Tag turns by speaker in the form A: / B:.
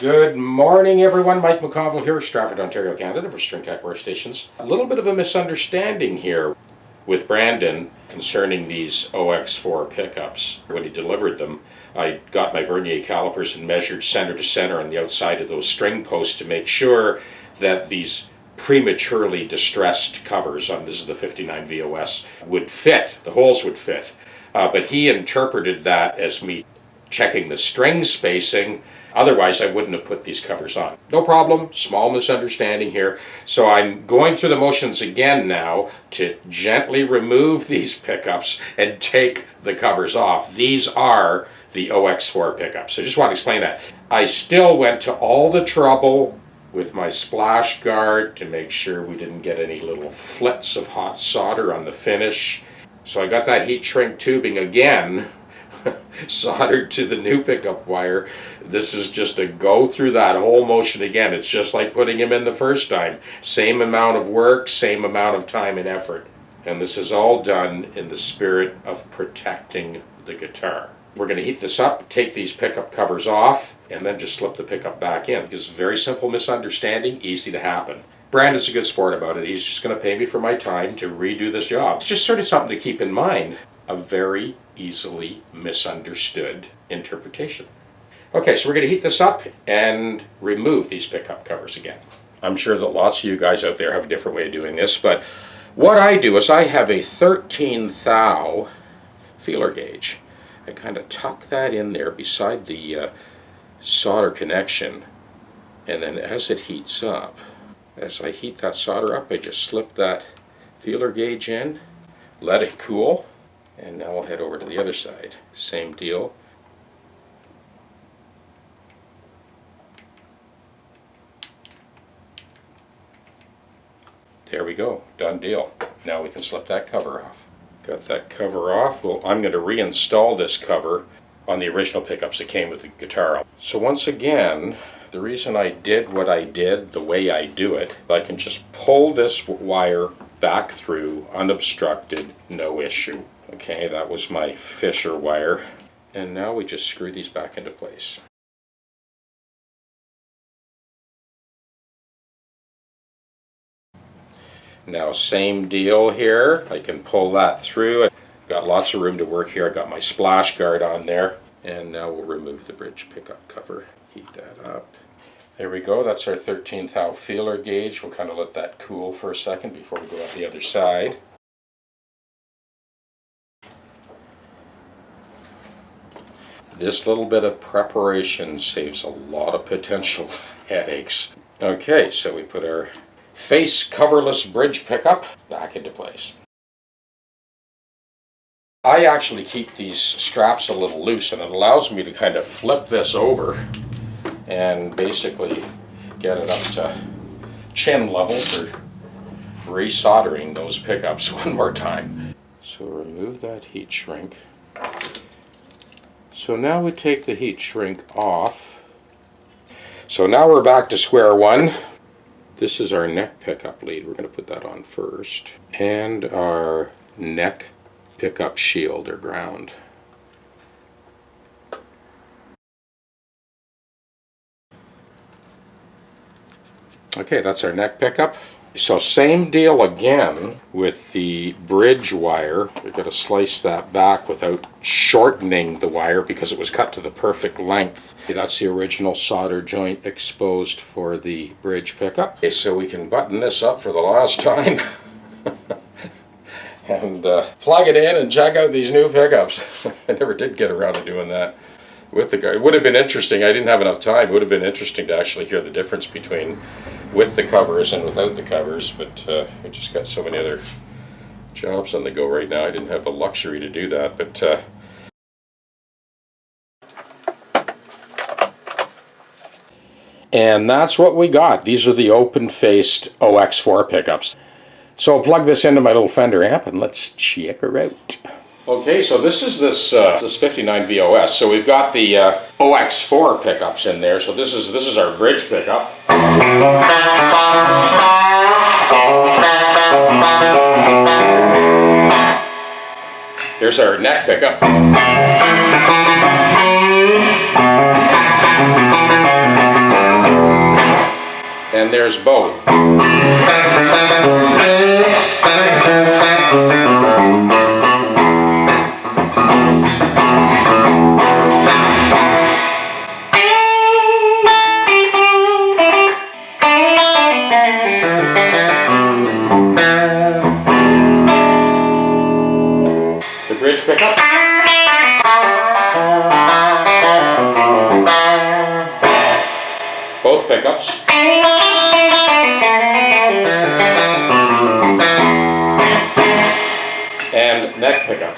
A: Good morning, everyone. Mike McConville here, Stratford, Ontario, Canada for StringTechWorkstations. A little bit of a misunderstanding here with Brandon concerning these OX4 pickups. When he delivered them, I got my vernier calipers and measured center to center on the outside of those string posts to make sure that these prematurely distressed covers on this is the 59 VOS would fit, the holes would fit. But he interpreted that as me checking the string spacing. Otherwise, I wouldn't have put these covers on. No problem, small misunderstanding here. So I'm going through the motions again now to gently remove these pickups and take the covers off. These are the OX4 pickups. So I just want to explain that. I still went to all the trouble with my splash guard to make sure we didn't get any little flits of hot solder on the finish. So I got that heat shrink tubing again soldered to the new pickup wire. This is just to go through that whole motion again. It's just like putting him in the first time. Same amount of work, same amount of time and effort. And this is all done in the spirit of protecting the guitar. We're going to heat this up, take these pickup covers off, and then just slip the pickup back in. It's a very simple misunderstanding, easy to happen. Brandon's a good sport about it. He's just going to pay me for my time to redo this job. It's just sort of something to keep in mind. A very easily misunderstood interpretation. Okay, so we're going to heat this up and remove these pickup covers again. I'm sure that lots of you guys out there have a different way of doing this, but what I do is I have a 13 thou feeler gauge. I kind of tuck that in there beside the solder connection, and then as it heats up, as I heat that solder up, I just slip that feeler gauge in, let it cool, and now we'll head over to the other side. Same deal. There we go, done deal. Now we can slip that cover off. Got that cover off. Well, I'm going to reinstall this cover on the original pickups that came with the guitar. So once again, the reason I did what I did, the way I do it, I can just pull this wire back through unobstructed, no issue. Okay, that was my Fisher wire. And now we just screw these back into place. Now same deal here. I can pull that through. I've got lots of room to work here. I got my splash guard on there. And now we'll remove the bridge pickup cover. Heat that up. There we go. That's our 13 thou feeler gauge. We'll kind of let that cool for a second before we go out the other side. This little bit of preparation saves a lot of potential headaches. Okay, so we put our face coverless bridge pickup back into place. I actually keep these straps a little loose, and it allows me to kind of flip this over and basically get it up to chin level for resoldering those pickups one more time. So remove that heat shrink. So now we take the heat shrink off. So now we're back to square one. This is our neck pickup lead. We're going to put that on first. And our neck pickup shield or ground. Okay, that's our neck pickup. So same deal again with the bridge wire. We've got to slice that back without shortening the wire because it was cut to the perfect length. That's the original solder joint exposed for the bridge pickup. Okay, so we can button this up for the last time and plug it in and check out these new pickups. I never did get around to doing that with the guy. It would have been interesting. I didn't have enough time. It would have been interesting to actually hear the difference between with the covers and without the covers, but I just got so many other jobs on the go right now. I didn't have the luxury to do that, but and that's what we got. These are the open-faced OX4 pickups. So I'll plug this into my little Fender amp and let's check her out. Okay, so this is this 59 VOS. So we've got the OX4 pickups in there. So this is our bridge pickup. Here's our neck pickup. and there's both. The bridge pickup. Both pickups. And neck pickup.